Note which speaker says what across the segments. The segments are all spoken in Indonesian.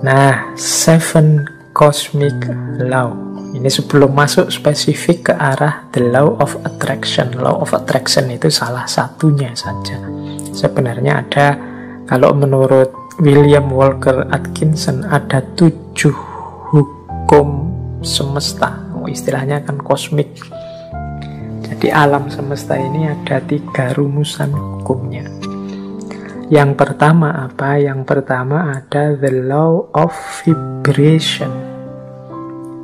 Speaker 1: Nah, Seven Cosmic Law. Ini sebelum masuk spesifik ke arah the law of attraction. Law of attraction itu salah satunya saja. Sebenarnya ada, kalau menurut William Walker Atkinson, ada 7 hukum semesta. Istilahnya kan kosmik. Jadi alam semesta ini ada 3 rumusan hukumnya. Yang pertama apa? Yang pertama ada the law of vibration.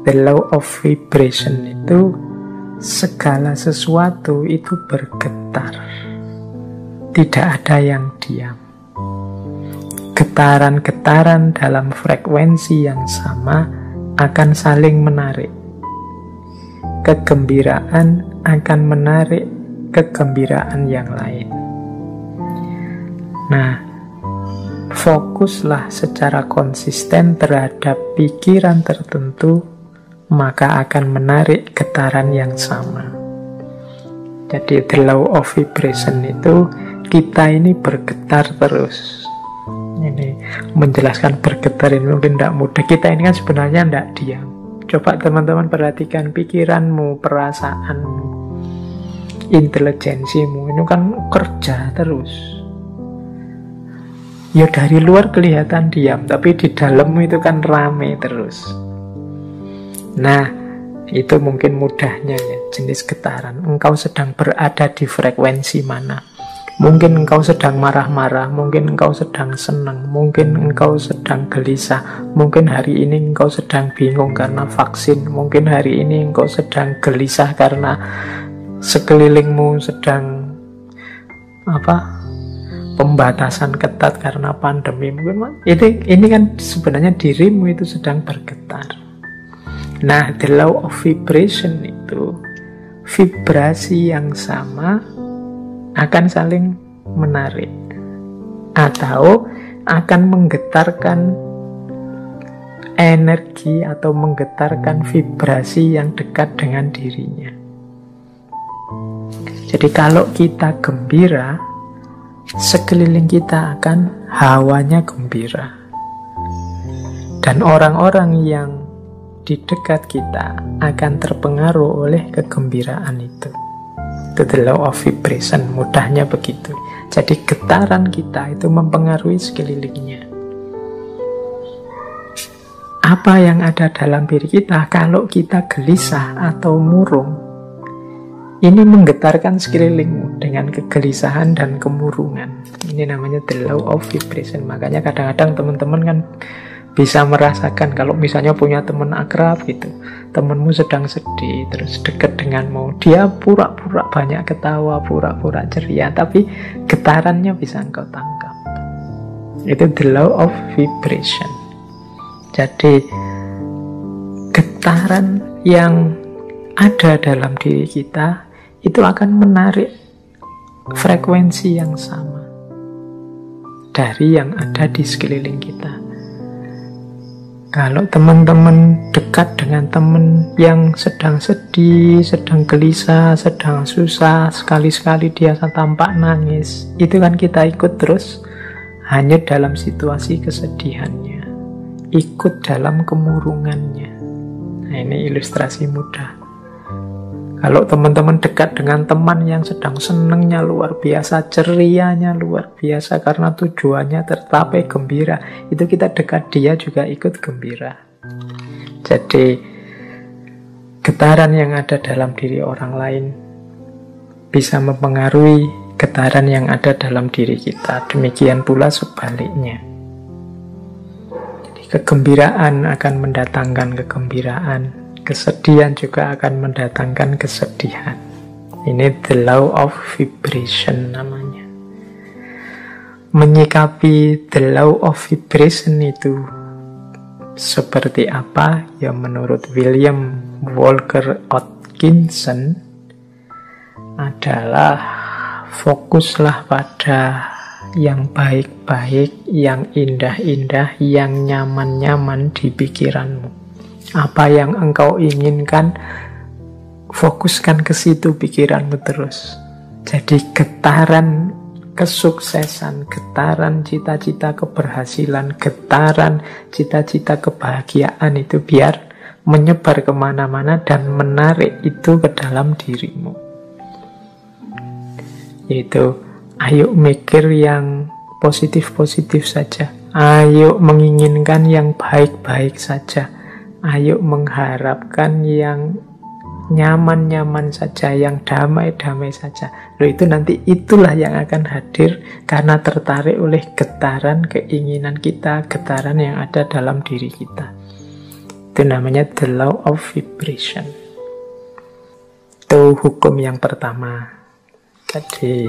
Speaker 1: The law of vibration itu segala sesuatu itu bergetar. Tidak ada yang diam. Getaran-getaran dalam frekuensi yang sama akan saling menarik. Kegembiraan akan menarik kegembiraan yang lain. Nah, fokuslah secara konsisten terhadap pikiran tertentu, maka akan menarik getaran yang sama. Jadi the law of vibration itu kita ini bergetar terus. Ini menjelaskan bergetar ini mungkin tidak mudah. Kita ini kan sebenarnya tidak diam. Coba teman-teman perhatikan pikiranmu, perasaanmu, intelijensimu, ini kan kerja terus. Ya dari luar kelihatan diam, tapi di dalammu itu kan rame terus. Nah, itu mungkin mudahnya ya, jenis getaran. Engkau sedang berada di frekuensi mana? Mungkin engkau sedang marah-marah, mungkin engkau sedang senang, mungkin engkau sedang gelisah, mungkin hari ini engkau sedang bingung karena vaksin, mungkin hari ini engkau sedang gelisah karena sekelilingmu sedang pembatasan ketat karena pandemi. Mungkin ini kan sebenarnya dirimu itu sedang bergetar. Nah, the law of vibration itu vibrasi yang sama akan saling menarik atau akan menggetarkan energi atau menggetarkan vibrasi yang dekat dengan dirinya. Jadi kalau kita gembira, sekeliling kita akan hawanya gembira. Dan orang-orang yang di dekat kita akan terpengaruh oleh kegembiraan itu. Itu the law of vibration, mudahnya begitu. Jadi getaran kita itu mempengaruhi sekelilingnya. Apa yang ada dalam diri kita kalau kita gelisah atau murung, ini menggetarkan sekelilingmu dengan kegelisahan dan kemurungan. Ini namanya the law of vibration. Makanya kadang-kadang teman-teman kan bisa merasakan kalau misalnya punya teman akrab gitu, temanmu sedang sedih, terus dekat denganmu, dia pura-pura banyak ketawa, pura-pura ceria, tapi getarannya bisa engkau tangkap. Itu the law of vibration. Jadi getaran yang ada dalam diri kita itu akan menarik frekuensi yang sama dari yang ada di sekeliling kita. Kalau teman-teman dekat dengan teman yang sedang sedih, sedang gelisah, sedang susah, sekali-sekali dia tampak nangis, itu kan kita ikut terus hanyut dalam situasi kesedihannya, ikut dalam kemurungannya. Nah, ini ilustrasi mudah. Kalau teman-teman dekat dengan teman yang sedang senengnya luar biasa, cerianya luar biasa karena tujuannya tercapai gembira, itu kita dekat dia juga ikut gembira. Jadi getaran yang ada dalam diri orang lain bisa mempengaruhi getaran yang ada dalam diri kita. Demikian pula sebaliknya. Jadi kegembiraan akan mendatangkan kegembiraan, kesedihan juga akan mendatangkan kesedihan. Ini the law of vibration namanya. Menyikapi the law of vibration itu seperti apa? Ya menurut William Walker Atkinson adalah fokuslah pada yang baik-baik, yang indah-indah, yang nyaman-nyaman di pikiranmu. Apa yang engkau inginkan, fokuskan ke situ pikiranmu terus. Jadi getaran kesuksesan, getaran cita-cita keberhasilan, getaran cita-cita kebahagiaan itu biar menyebar kemana-mana dan menarik itu ke dalam dirimu. Yaitu, ayo mikir yang positif-positif saja. Ayo menginginkan yang baik-baik saja. Ayo mengharapkan yang nyaman-nyaman saja, yang damai-damai saja. Loh, itu nanti itulah yang akan hadir karena tertarik oleh getaran keinginan kita, getaran yang ada dalam diri kita. Itu namanya the law of vibration. Itu hukum yang pertama. Jadi,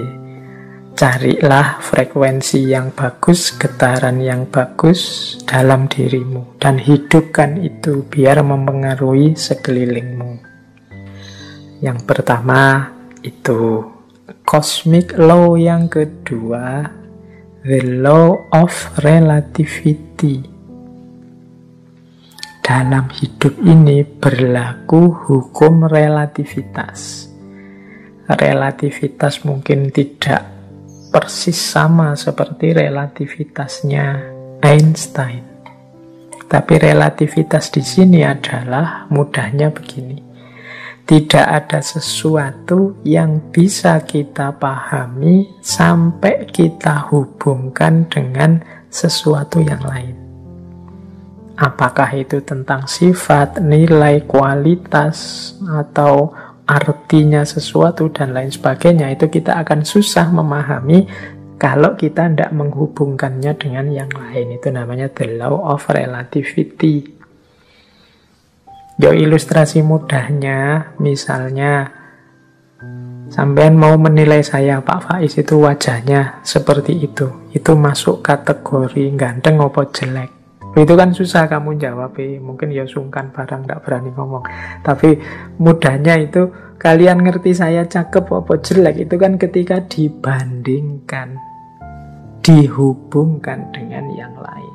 Speaker 1: carilah frekuensi yang bagus, getaran yang bagus dalam dirimu. Dan hidupkan itu biar mempengaruhi sekelilingmu. Yang pertama itu cosmic law, yang kedua the law of relativity. Dalam hidup ini berlaku hukum relativitas. Relativitas mungkin tidak persis sama seperti relativitasnya Einstein. Tapi relativitas di sini adalah mudahnya begini. Tidak ada sesuatu yang bisa kita pahami sampai kita hubungkan dengan sesuatu yang lain. Apakah itu tentang sifat, nilai, kualitas, atau artinya sesuatu dan lain sebagainya, itu kita akan susah memahami kalau kita tidak menghubungkannya dengan yang lain. Itu namanya the law of relativity. Ilustrasi mudahnya, misalnya sampean mau menilai saya, Pak Faiz itu wajahnya seperti itu masuk kategori ganteng apa jelek? Itu kan susah kamu jawab, mungkin ya sungkan barang, tidak berani ngomong. Tapi mudahnya itu, kalian ngerti saya cakep apa jelek, itu kan ketika dibandingkan, dihubungkan dengan yang lain.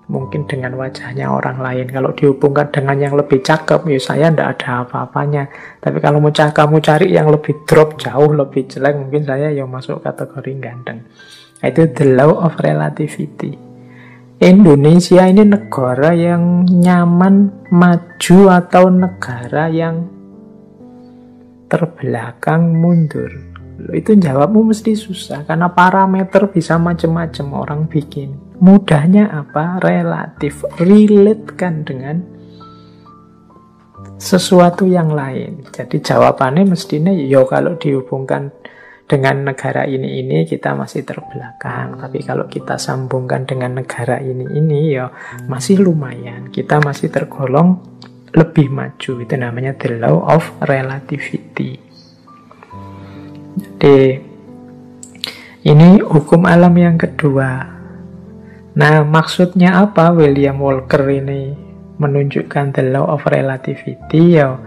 Speaker 1: Mungkin dengan wajahnya orang lain, kalau dihubungkan dengan yang lebih cakep, ya saya tidak ada apa-apanya. Tapi kalau kamu cari yang lebih drop, jauh lebih jelek, mungkin saya yang masuk kategori ganteng. Itu the law of relativity. Indonesia ini negara yang nyaman, maju, atau negara yang terbelakang, mundur? Itu jawabmu mesti susah, karena parameter bisa macam-macam orang bikin. Mudahnya apa? Relatif, relatekan dengan sesuatu yang lain. Jadi jawabannya mestinya, kalau dihubungkan dengan negara ini kita masih terbelakang. Tapi kalau kita sambungkan dengan negara ini ya masih lumayan. Kita masih tergolong lebih maju. Itu namanya the law of relativity. Jadi ini hukum alam yang kedua. Nah, maksudnya apa William Walker ini menunjukkan the law of relativity? Ya,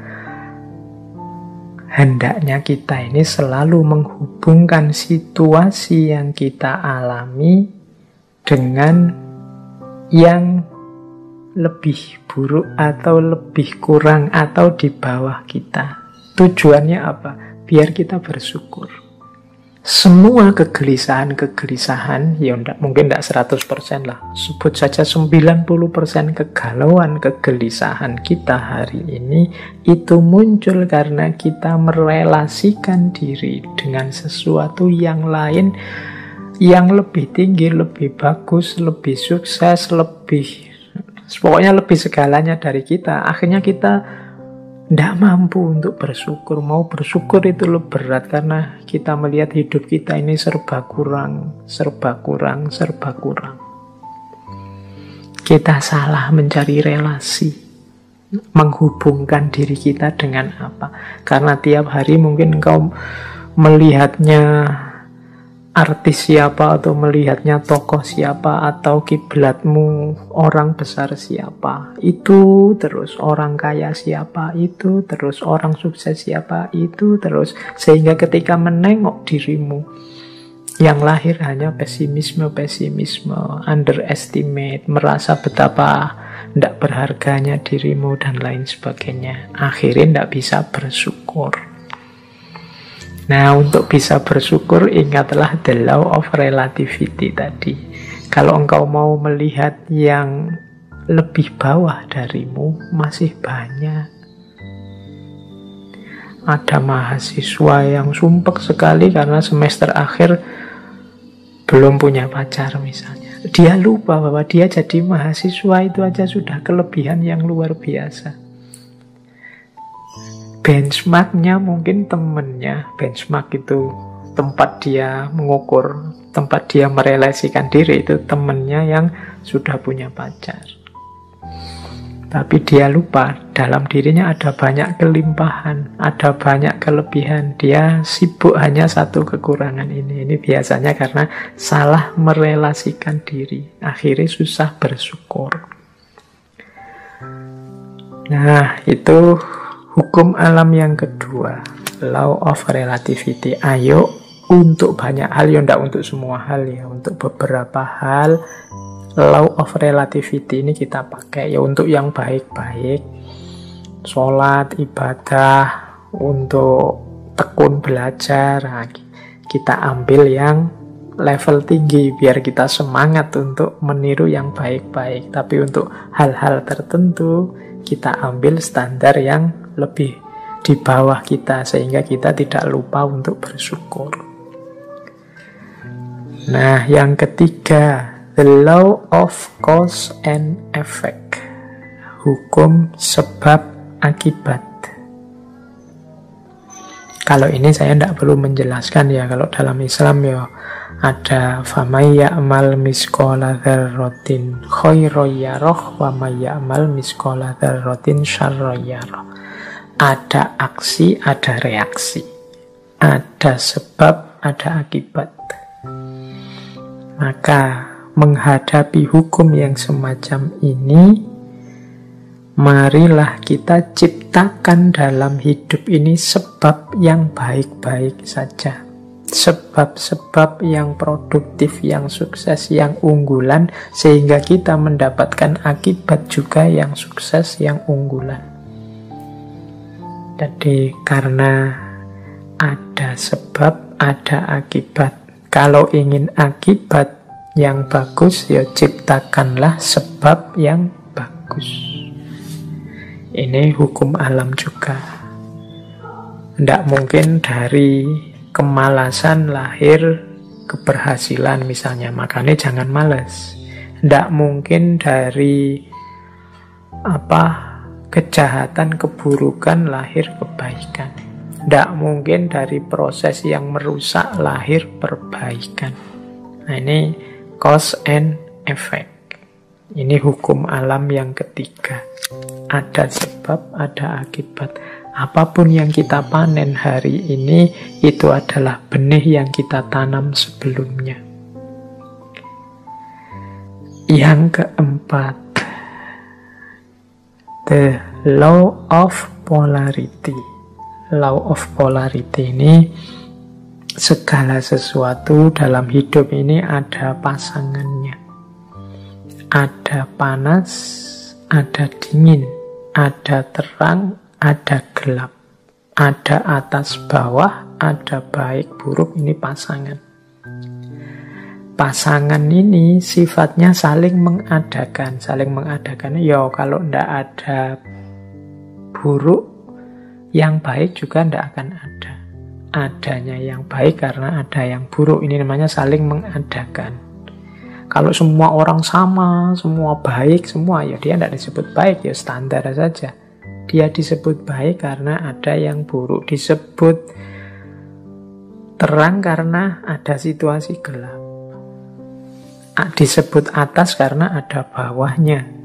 Speaker 1: hendaknya kita ini selalu menghubungkan situasi yang kita alami dengan yang lebih buruk atau lebih kurang atau di bawah kita. Tujuannya apa? Biar kita bersyukur. Semua kegelisahan, ya mungkin tidak 100% lah, sebut saja 90% kegalauan, kegelisahan kita hari ini, itu muncul karena kita merelasikan diri dengan sesuatu yang lain, yang lebih tinggi, lebih bagus, lebih sukses, pokoknya lebih segalanya dari kita. Akhirnya kita tidak mampu untuk bersyukur. Mau bersyukur itu lebih berat karena kita melihat hidup kita ini serba kurang. Kita salah mencari relasi, menghubungkan diri kita dengan apa. Karena tiap hari mungkin engkau melihatnya artis siapa, atau melihatnya tokoh siapa, atau kiblatmu orang besar siapa, itu terus orang kaya siapa, itu terus orang sukses siapa, itu terus, sehingga ketika menengok dirimu Yang lahir hanya pesimisme, underestimate, merasa betapa tidak berharganya dirimu dan lain sebagainya. Akhirnya tidak bisa bersyukur. Nah, untuk bisa bersyukur, ingatlah the law of relativity tadi. Kalau engkau mau melihat yang lebih bawah darimu, masih banyak. Ada mahasiswa yang sumpek sekali karena semester akhir belum punya pacar misalnya. Dia lupa bahwa dia jadi mahasiswa itu aja sudah kelebihan yang luar biasa. Benchmarknya mungkin temennya. Benchmark itu tempat dia mengukur, tempat dia merelasikan diri, itu temennya yang sudah punya pacar. Tapi dia lupa, dalam dirinya ada banyak kelimpahan, ada banyak kelebihan. Dia sibuk hanya satu kekurangan ini. Ini biasanya karena salah merelasikan diri. Akhirnya susah bersyukur. Nah, itu hukum alam yang kedua, law of relativity. Ayo, untuk banyak hal, ya enggak untuk semua hal ya, untuk beberapa hal, law of relativity ini kita pakai ya untuk yang baik-baik, sholat, ibadah, untuk tekun belajar. Nah, kita ambil yang level tinggi biar kita semangat untuk meniru yang baik-baik. Tapi untuk hal-hal tertentu kita ambil standar yang lebih di bawah kita sehingga kita tidak lupa untuk bersyukur. Nah, yang ketiga, the law of cause and effect. Hukum sebab akibat. Kalau ini saya tidak perlu menjelaskan ya. Kalau dalam Islam ya ada faman ya'mal misqala dzarratin khairan yarah wa may ya'mal misqala dzarratin syarran yarah. Ada aksi, ada reaksi. Ada sebab, ada akibat. Maka menghadapi hukum yang semacam ini, marilah kita ciptakan dalam hidup ini sebab yang baik-baik saja. Sebab-sebab yang produktif, yang sukses, yang unggulan, sehingga kita mendapatkan akibat juga yang sukses, yang unggulan. Jadi karena ada sebab, ada akibat. Kalau ingin akibat yang bagus, ya ciptakanlah sebab yang bagus. Ini hukum alam juga. Tidak mungkin dari kemalasan lahir keberhasilan misalnya, makanya jangan malas. Tidak mungkin dari kejahatan, keburukan lahir kebaikan. Tidak mungkin dari proses yang merusak lahir perbaikan. Nah, ini cause and effect. Ini hukum alam yang ketiga. Ada sebab, ada akibat. Apapun yang kita panen hari ini, itu adalah benih yang kita tanam sebelumnya. Yang keempat, the law of polarity. Law of polarity ini, segala sesuatu dalam hidup ini ada pasangannya. Ada panas, ada dingin, ada terang, ada gelap, ada atas bawah, ada baik buruk. Ini pasangan. Pasangan ini sifatnya saling mengadakan. Saling mengadakan, ya kalau tidak ada buruk, yang baik juga tidak akan ada. Adanya yang baik karena ada yang buruk. Ini namanya saling mengadakan. Kalau semua orang sama, semua baik, semua, ya dia tidak disebut baik, ya standar saja. Dia disebut baik karena ada yang buruk. Disebut terang karena ada situasi gelap. Disebut atas karena ada bawahnya.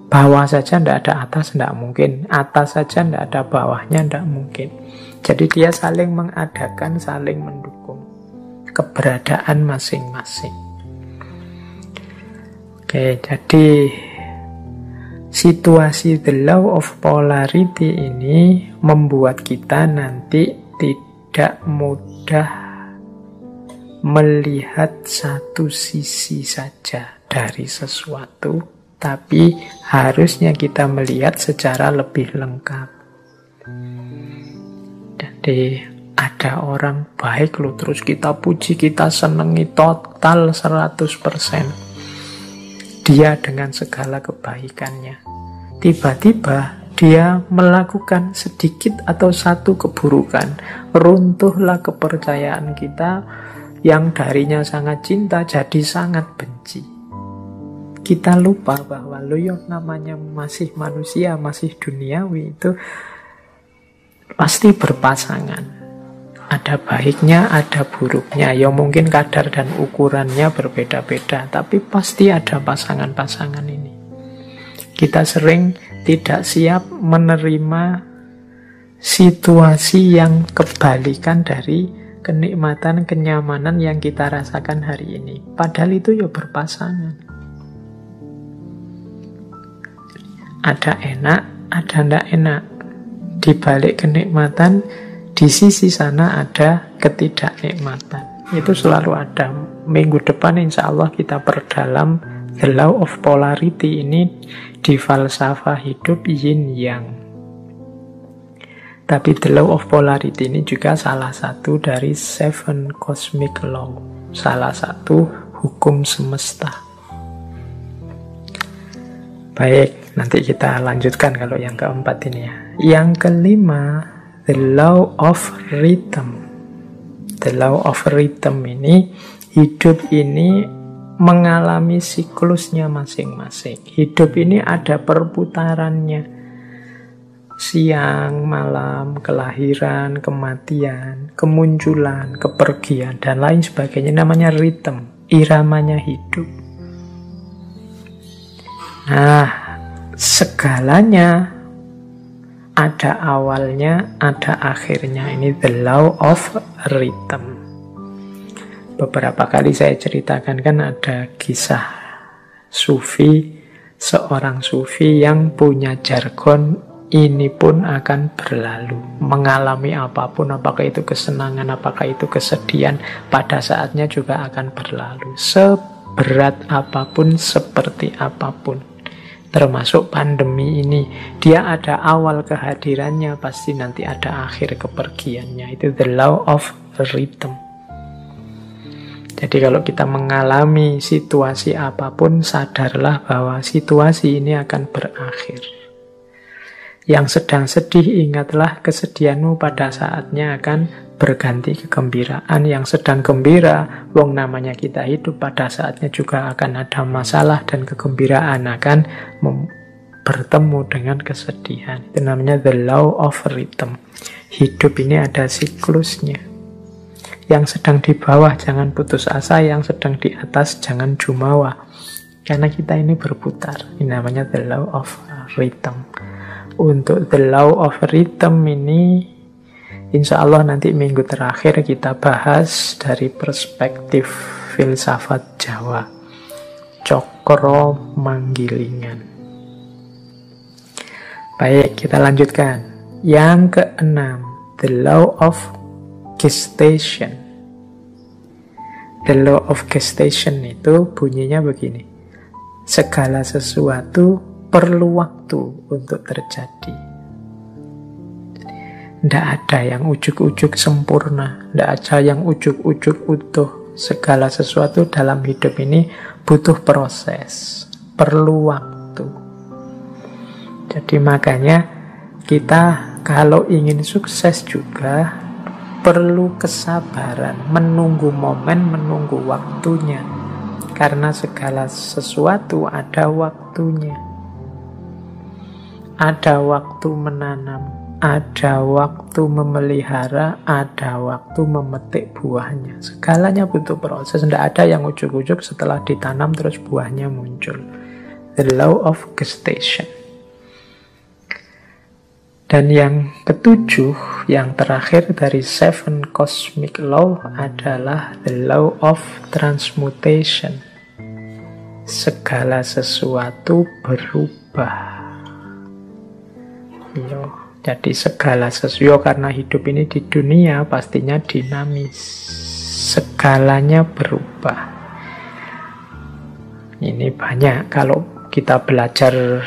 Speaker 1: Bawah saja tidak ada atas, tidak mungkin. Atas saja tidak ada bawahnya, tidak mungkin. Jadi dia saling mengadakan, saling mendukung keberadaan masing-masing. Oke, jadi situasi the law of polarity ini membuat kita nanti tidak mudah melihat satu sisi saja dari sesuatu, tapi harusnya kita melihat secara lebih lengkap. Jadi ada orang baik loh, terus kita puji, kita senengi total 100%. Dia dengan segala kebaikannya. Tiba-tiba dia melakukan sedikit atau satu keburukan. Runtuhlah kepercayaan kita yang darinya sangat cinta jadi sangat benci. Kita lupa bahwa namanya masih manusia, masih duniawi, itu pasti berpasangan. Ada baiknya, ada buruknya. Ya mungkin kadar dan ukurannya berbeda-beda, tapi pasti ada pasangan-pasangan ini. Kita sering tidak siap menerima situasi yang kebalikan dari kenikmatan, kenyamanan yang kita rasakan hari ini. Padahal itu ya berpasangan. Ada enak, ada tidak enak. Di balik kenikmatan, di sisi sana ada ketidaknikmatan. Itu selalu ada. Minggu depan insya Allah kita perdalam the law of polarity ini di falsafah hidup yin yang. Tapi the law of polarity ini juga salah satu dari seven cosmic law, salah satu hukum semesta. Baik, nanti kita lanjutkan kalau yang keempat ini ya. Yang kelima, the law of rhythm. The law of rhythm ini, hidup ini mengalami siklusnya masing-masing. Hidup ini ada perputarannya. Siang, malam, kelahiran, kematian, kemunculan, kepergian, dan lain sebagainya. Namanya rhythm, iramanya hidup. Nah, segalanya ada awalnya, ada akhirnya. Ini the law of rhythm. Beberapa kali saya ceritakan kan ada kisah sufi, seorang sufi yang punya jargon, ini pun akan berlalu. Mengalami apapun, apakah itu kesenangan, apakah itu kesedihan, pada saatnya juga akan berlalu. Seberat apapun, seperti apapun. Termasuk pandemi ini, dia ada awal kehadirannya, pasti nanti ada akhir kepergiannya. Itu the law of rhythm. Jadi kalau kita mengalami situasi apapun, sadarlah bahwa situasi ini akan berakhir. Yang sedang sedih, ingatlah kesedihanmu pada saatnya akan berganti kegembiraan. Yang sedang gembira, wong namanya kita hidup, pada saatnya juga akan ada masalah dan kegembiraan akan bertemu dengan kesedihan. Itu namanya the law of rhythm. Hidup ini ada siklusnya. Yang sedang di bawah jangan putus asa, yang sedang di atas jangan jumawa. Karena kita ini berputar. Ini namanya the law of rhythm. Untuk the law of rhythm ini, insya Allah nanti minggu terakhir kita bahas dari perspektif filsafat Jawa. Cokro Manggilingan. Baik, kita lanjutkan. Yang keenam, the law of gestation. The law of gestation itu bunyinya begini. Segala sesuatu perlu waktu untuk terjadi. Tidak ada yang ujuk-ujuk sempurna, tidak ada yang ujuk-ujuk utuh. Segala sesuatu dalam hidup ini butuh proses, perlu waktu. Jadi makanya kita kalau ingin sukses juga perlu kesabaran, menunggu momen, menunggu waktunya. Karena segala sesuatu ada waktunya. Ada waktu menanam, ada waktu memelihara, ada waktu memetik buahnya. Segalanya butuh proses. Tidak ada yang ujuk-ujuk setelah ditanam terus buahnya muncul. The law of gestation. Dan yang ketujuh, yang terakhir dari seven cosmic law adalah the law of transmutation. Segala sesuatu berubah. Jadi segala sesuatu, karena hidup ini di dunia pastinya dinamis. segalanya berubah. Ini banyak kalau kita belajar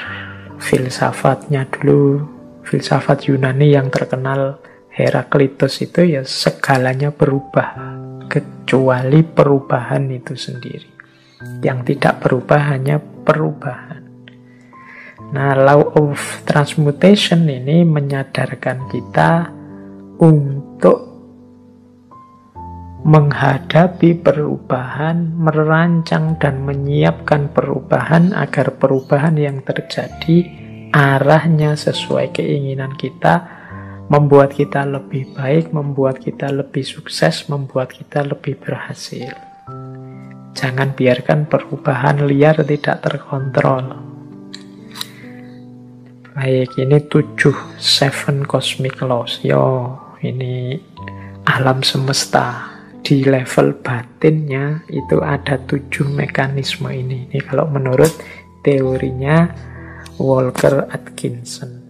Speaker 1: filsafatnya dulu, filsafat Yunani yang terkenal Heraklitus itu ya segalanya berubah kecuali perubahan itu sendiri. Yang tidak berubah hanya perubahan. Nah, law of transmutation ini menyadarkan kita untuk menghadapi perubahan, merancang dan menyiapkan perubahan agar perubahan yang terjadi arahnya sesuai keinginan kita, membuat kita lebih baik, membuat kita lebih sukses, membuat kita lebih berhasil. Jangan biarkan perubahan liar tidak terkontrol. Baik, ini 7 cosmic laws. Ini alam semesta. Di level batinnya itu ada 7 mekanisme ini. Ini kalau menurut teorinya Walker Atkinson.